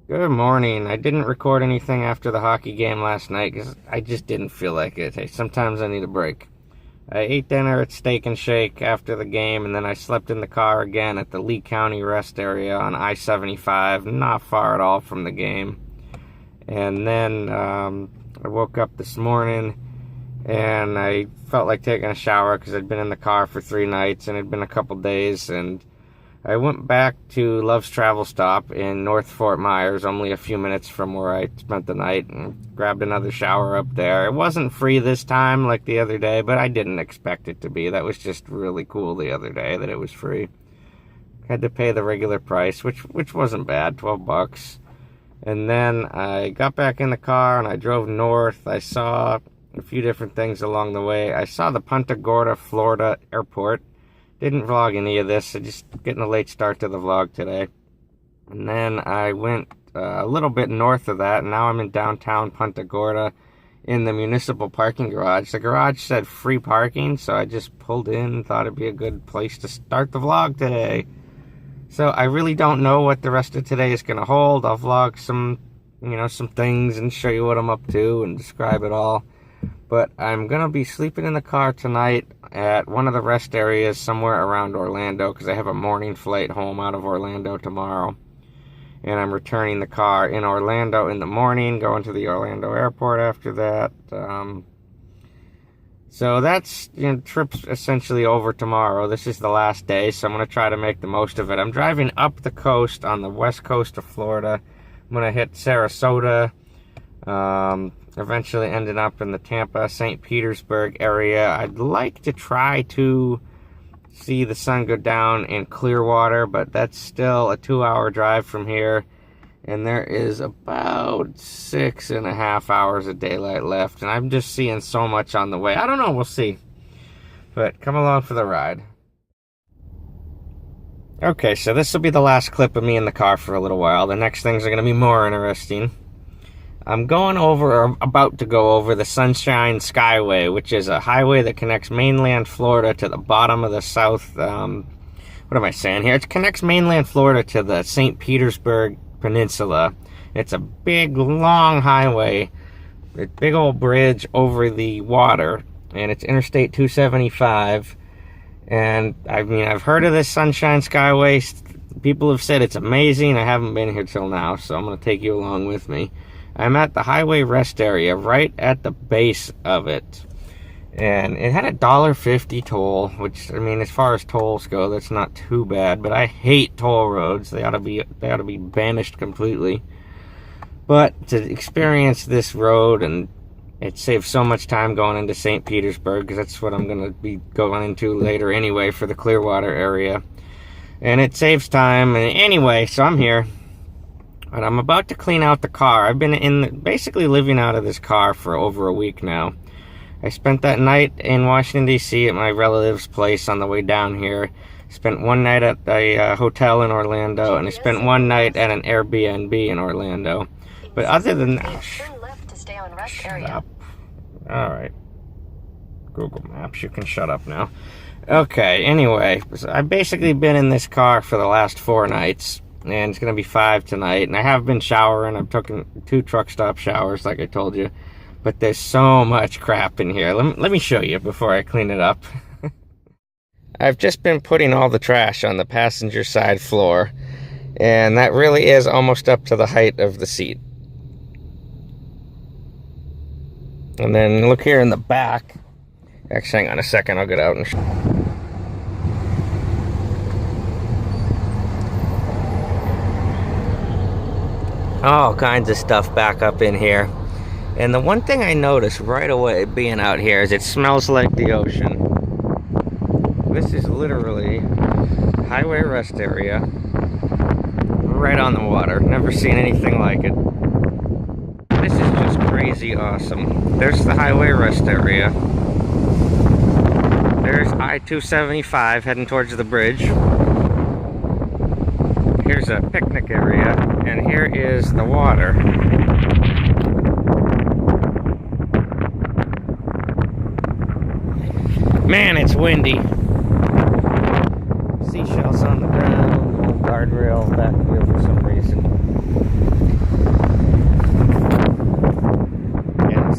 Good morning. I didn't record anything after the hockey game last night because I just didn't feel like it. Hey, sometimes I need a break. I ate dinner at Steak and Shake after the game, and then I slept in the car again at the Lee County rest area on I-75, not far at all from the game. And then I woke up this morning, and I felt like taking a shower because I'd been in the car for 3 nights, and it'd been a couple days, and I went back to Love's Travel Stop in North Fort Myers, only a few minutes from where I spent the night, and grabbed another shower up there. It wasn't free this time like the other day, but I didn't expect it to be. That was just really cool the other day that it was free. Had to pay the regular price, which wasn't bad, $12. And then I got back in the car and I drove north. I saw a few different things along the way. I saw the Punta Gorda, Florida airport. Didn't vlog any of this, so just getting a late start to the vlog today. And then I went a little bit north of that, and now I'm in downtown Punta Gorda in the municipal parking garage. The garage said free parking, so I just pulled in and thought it'd be a good place to start the vlog today. So I really don't know what the rest of today is going to hold. I'll vlog some things and show you what I'm up to and describe it all. But I'm going to be sleeping in the car tonight at one of the rest areas somewhere around Orlando because I have a morning flight home out of Orlando tomorrow. And I'm returning the car in Orlando in the morning, going to the Orlando airport after that. So that's, trip's essentially over tomorrow. This is the last day, so I'm going to try to make the most of it. I'm driving up the coast on the west coast of Florida. I'm going to hit Sarasota, eventually ending up in the Tampa, St. Petersburg area. I'd like to try to see the sun go down in Clearwater, but that's still a 2-hour drive from here. And there is about 6.5 hours of daylight left. And I'm just seeing so much on the way. I don't know, we'll see. But come along for the ride. Okay, so this will be the last clip of me in the car for a little while. The next things are going to be more interesting. I'm about to go over the Sunshine Skyway, which is a highway that connects mainland Florida to the bottom of the south, what am I saying here? It connects mainland Florida to the St. Petersburg Peninsula. It's a big, long highway, a big old bridge over the water, and it's Interstate 275. And, I've heard of this Sunshine Skyway. People have said it's amazing. I haven't been here till now, so I'm going to take you along with me. I'm at the highway rest area, right at the base of it. And it had a $1.50 toll, which, as far as tolls go, that's not too bad. But I hate toll roads. They ought to be banished completely. But to experience this road, and it saves so much time going into St. Petersburg, because that's what I'm going to be going into later anyway for the Clearwater area. And it saves time. And anyway, so I'm here. And I'm about to clean out the car. I've been basically living out of this car for over a week now. I spent that night in Washington, D.C. at my relative's place on the way down here. Spent one night at a hotel in Orlando, and I spent one night at an Airbnb in Orlando. But other than that... Shut up. Alright. Google Maps, you can shut up now. Okay, anyway. So I've basically been in this car for the last 4 nights. And it's going to be 5 tonight. And I have been showering. I've taken 2 truck stop showers, like I told you. But there's so much crap in here. Let me show you before I clean it up. I've just been putting all the trash on the passenger side floor. And that really is almost up to the height of the seat. And then look here in the back. Actually, hang on a second. I'll get out and show you. All kinds of stuff back up in here. And the one thing I noticed right away being out here is it smells like the ocean. This is literally highway rest area right on the water. Never seen anything like it. This is just crazy awesome. There's the highway rest area. There's I-275 heading towards the bridge. Here's a picnic area, and here is the water. Man, it's windy. Seashells on the ground, guardrail back here for some reason.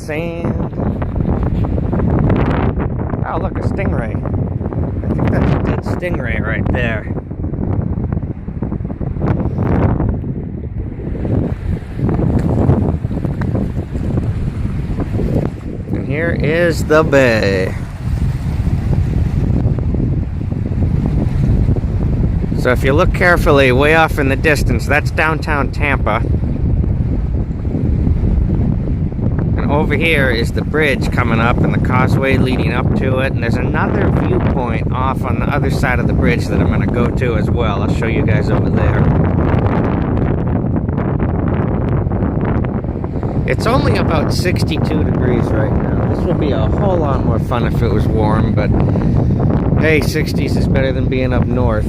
sand. Oh, look, a stingray. I think that's a dead stingray right there. And here is the bay. So if you look carefully, way off in the distance, that's downtown Tampa. And over here is the bridge coming up and the causeway leading up to it. And there's another viewpoint off on the other side of the bridge that I'm going to go to as well. I'll show you guys over there. It's only about 62 degrees right now. This would be a whole lot more fun if it was warm, but hey, 60s is better than being up north.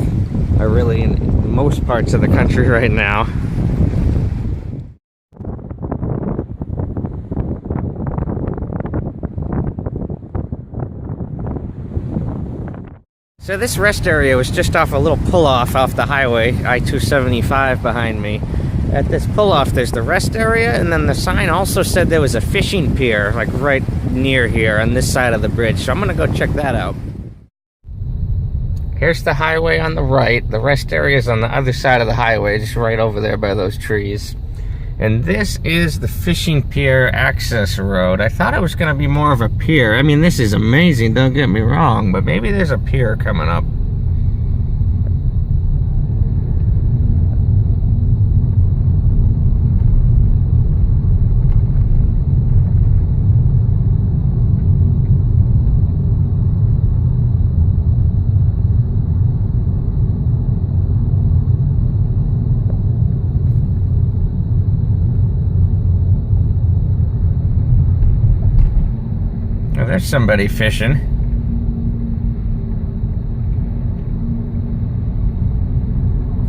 Really in most parts of the country right now. So this rest area was just off a little pull-off off the highway, I-275 behind me. At this pull-off there's the rest area, and then the sign also said there was a fishing pier, like right near here on this side of the bridge. So I'm gonna go check that out. Here's the highway on the right. The rest area is on the other side of the highway, just right over there by those trees. And this is the fishing pier access road. I thought it was going to be more of a pier. I mean, this is amazing, don't get me wrong, but maybe there's a pier coming up. There's somebody fishing.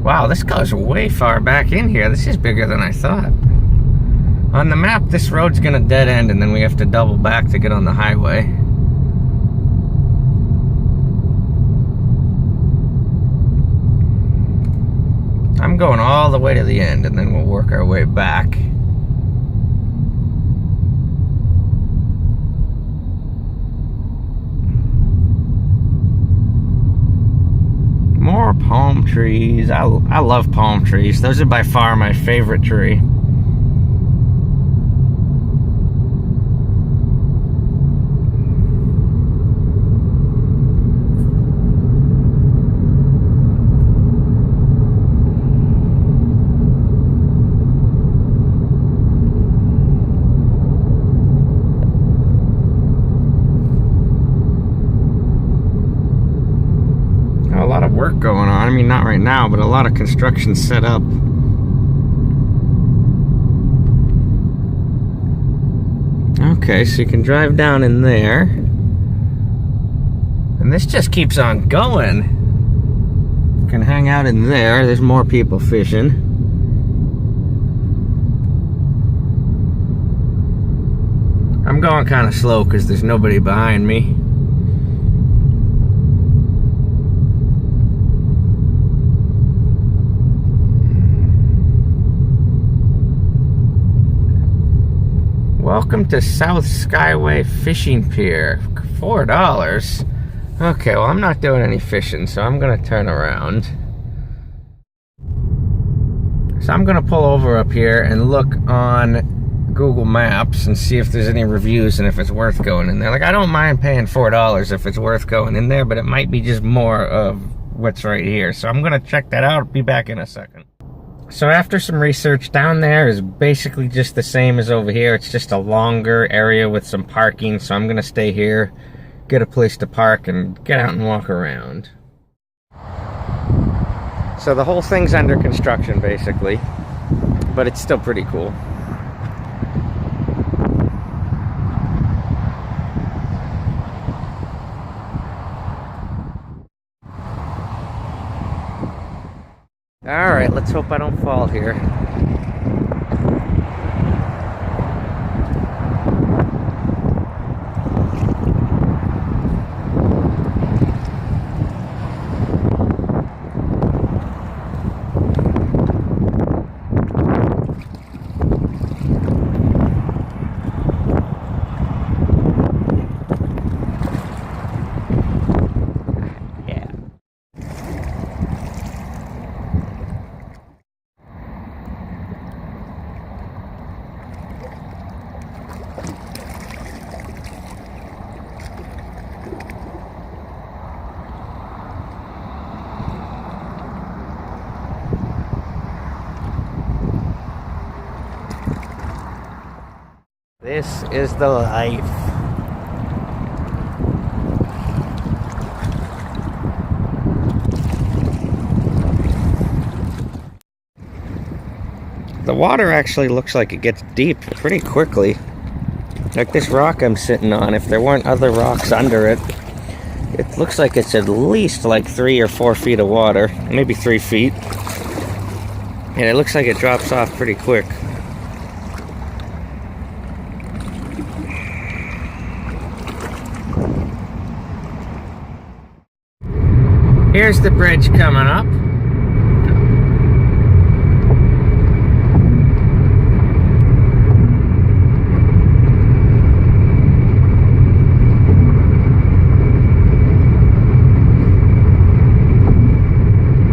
Wow, this goes way far back in here. This is bigger than I thought. On the map, this road's gonna dead end and then we have to double back to get on the highway. I'm going all the way to the end and then we'll work our way back. More palm trees. I love palm trees. Those are by far my favorite tree. Work going on. I mean, not right now, but a lot of construction set up. Okay, so you can drive down in there. And this just keeps on going. You can hang out in there. There's more people fishing. I'm going kind of slow because there's nobody behind me. Welcome to South Skyway Fishing Pier. $4. Okay, well, I'm not doing any fishing, so I'm gonna turn around. So I'm gonna pull over up here and look on Google Maps and see if there's any reviews and if it's worth going in there. Like, I don't mind paying $4 if it's worth going in there, but it might be just more of what's right here. So I'm gonna check that out. I'll be back in a second. So after some research, down there is basically just the same as over here. It's just a longer area with some parking, so I'm gonna stay here, get a place to park, and get out and walk around. So the whole thing's under construction, basically, but it's still pretty cool. Alright, let's hope I don't fall here. This is the life. The water actually looks like it gets deep pretty quickly. Like this rock I'm sitting on, if there weren't other rocks under it, it looks like it's at least like 3 or 4 feet of water, maybe 3 feet. And it looks like it drops off pretty quick. Here's the bridge coming up.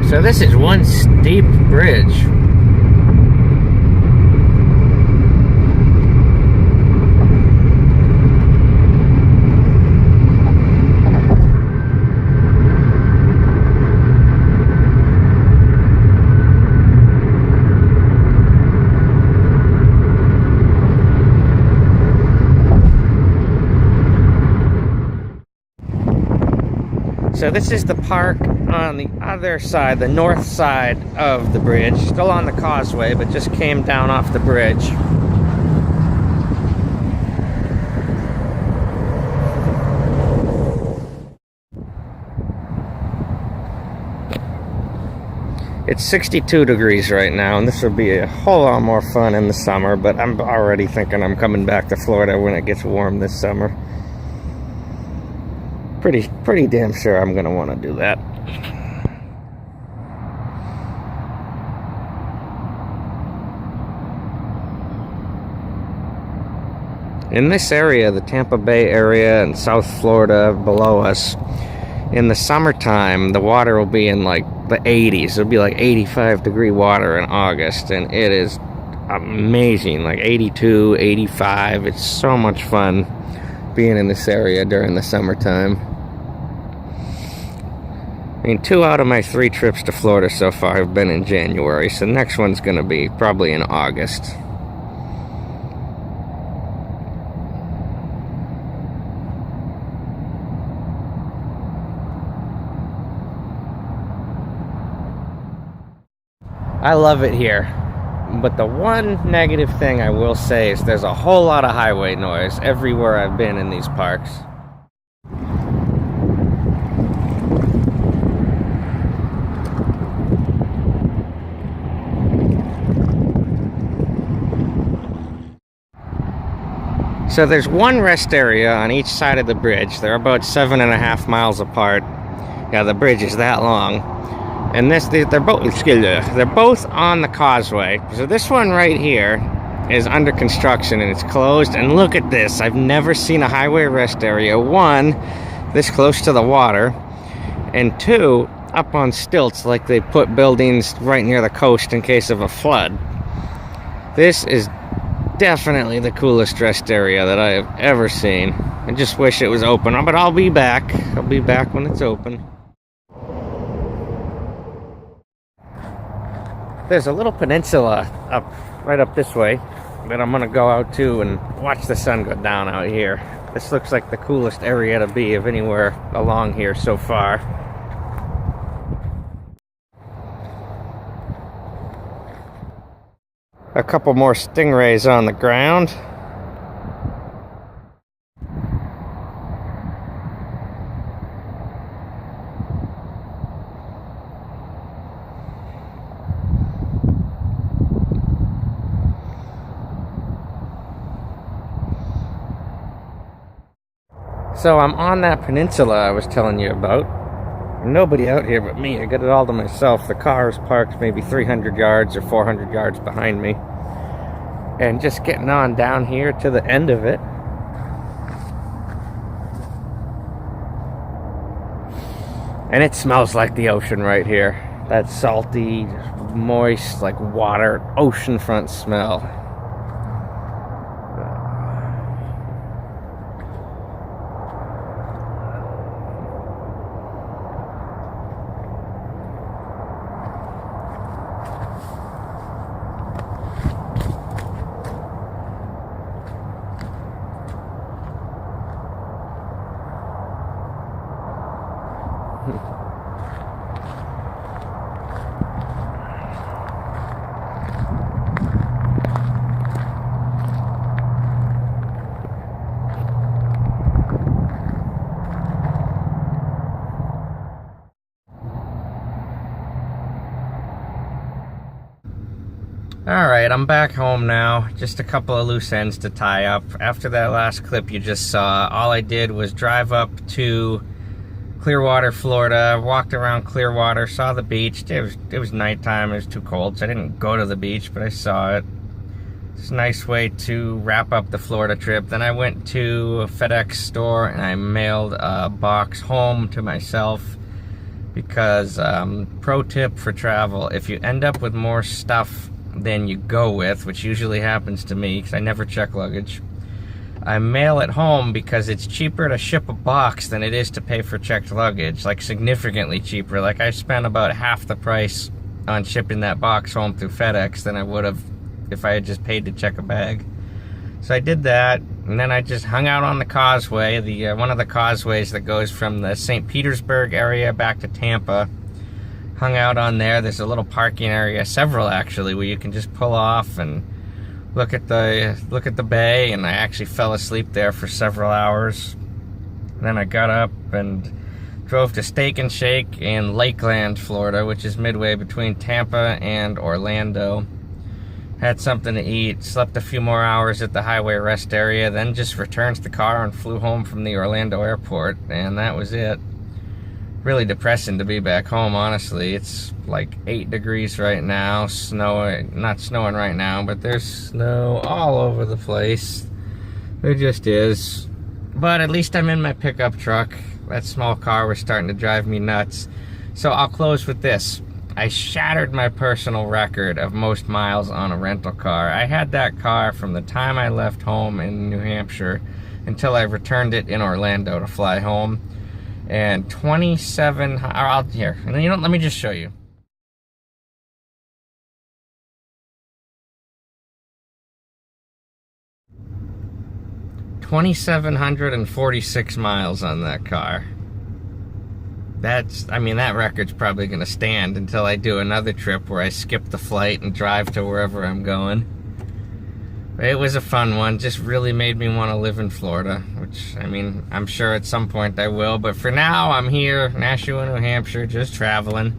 So this is one steep bridge. So this is the park on the other side, the north side of the bridge. Still on the Causeway, but just came down off the bridge. It's 62 degrees right now, and this will be a whole lot more fun in the summer, but I'm already thinking I'm coming back to Florida when it gets warm this summer. Pretty damn sure I'm gonna want to do that. In this area, the Tampa Bay area and South Florida below us, in the summertime, the water will be in like the 80s. It'll be like 85 degree water in August, and it is amazing, like 82, 85. It's so much fun being in this area during the summertime. I mean, 2 out of my 3 trips to Florida so far have been in January, so the next one's going to be probably in August. I love it here, but the one negative thing I will say is there's a whole lot of highway noise everywhere I've been in these parks. So there's one rest area on each side of the bridge. They're about 7.5 miles apart. Yeah, the bridge is that long. And they're both on the Causeway. So this one right here is under construction and it's closed. And look at this. I've never seen a highway rest area. 1, this close to the water. And 2, up on stilts, like they put buildings right near the coast in case of a flood. This is definitely the coolest rest area that I have ever seen. I just wish it was open, but I'll be back. I'll be back when it's open. There's a little peninsula right up this way that I'm gonna go out to and watch the sun go down out here. This looks like the coolest area to be of anywhere along here so far. A couple more stingrays on the ground. So I'm on that peninsula I was telling you about. Nobody out here but me. I got it all to myself. The car is parked maybe 300 yards or 400 yards behind me. And just getting on down here to the end of it. And it smells like the ocean right here. That salty, moist, like water, oceanfront smell. Alright, I'm back home now. Just a couple of loose ends to tie up. After that last clip you just saw, all I did was drive up to Clearwater, Florida, walked around Clearwater, saw the beach. It was nighttime, it was too cold, so I didn't go to the beach, but I saw it. It's a nice way to wrap up the Florida trip. Then I went to a FedEx store and I mailed a box home to myself because, pro tip for travel, if you end up with more stuff than you go with, which usually happens to me because I never check luggage, I mail it home because it's cheaper to ship a box than it is to pay for checked luggage, like significantly cheaper. Like I spent about half the price on shipping that box home through FedEx than I would have if I had just paid to check a bag. So I did that, and then I just hung out on the Causeway, the one of the causeways that goes from the St. Petersburg area back to Tampa. Hung out on there. There's a little parking area, several actually, where you can just pull off and look at the bay, and I actually fell asleep there for several hours. Then I got up and drove to Steak and Shake in Lakeland, Florida, which is midway between Tampa and Orlando. Had something to eat, slept a few more hours at the highway rest area, then just returned to the car and flew home from the Orlando airport, and that was it. Really depressing to be back home, honestly. It's like 8 degrees right now, not snowing right now, but there's snow all over the place. There just is. But at least I'm in my pickup truck. That small car was starting to drive me nuts. So I'll close with this. I shattered my personal record of most miles on a rental car. I had that car from the time I left home in New Hampshire until I returned it in Orlando to fly home. And 27, here, and you know, let me just show you. $2,746 miles on that car. I mean, that record's probably gonna stand until I do another trip where I skip the flight and drive to wherever I'm going. It was a fun one, just really made me want to live in Florida, which, I mean, I'm sure at some point I will, but for now, I'm here, Nashua, New Hampshire, just traveling.